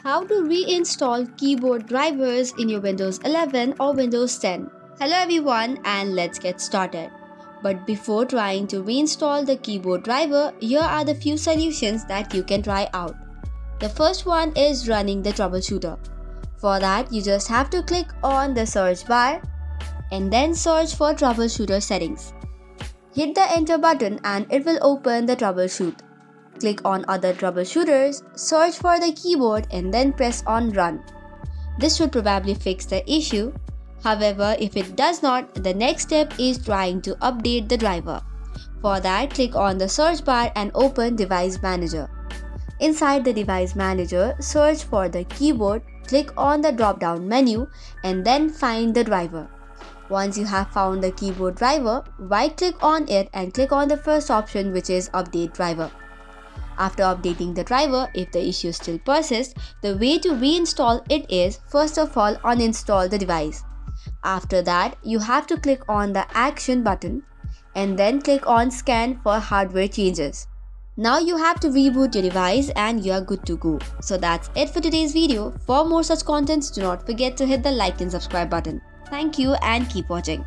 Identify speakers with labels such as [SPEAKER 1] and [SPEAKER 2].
[SPEAKER 1] How to reinstall keyboard drivers in your Windows 11 or Windows 10. Hello everyone, and let's get started. But before trying to reinstall the keyboard driver, here are the few solutions that you can try out. The first one is running the troubleshooter. For that, you just have to click on the search bar and then search for troubleshooter settings. Hit the enter button and it will open the troubleshoot. Click on other troubleshooters, search for the keyboard and then press on run. This should probably fix the issue. However, if it does not, the next step is trying to update the driver. For that, click on the search bar and open Device Manager. Inside the Device Manager, search for the keyboard, click on the drop-down menu and then find the driver. Once you have found the keyboard driver, right-click on it and click on the first option, which is Update Driver. After updating the driver, if the issue still persists, the way to reinstall it is, first of all, uninstall the device. After that, you have to click on the Action button and then click on Scan for hardware changes. Now you have to reboot your device and you are good to go. So that's it for today's video. For more such contents, do not forget to hit the like and subscribe button. Thank you and keep watching.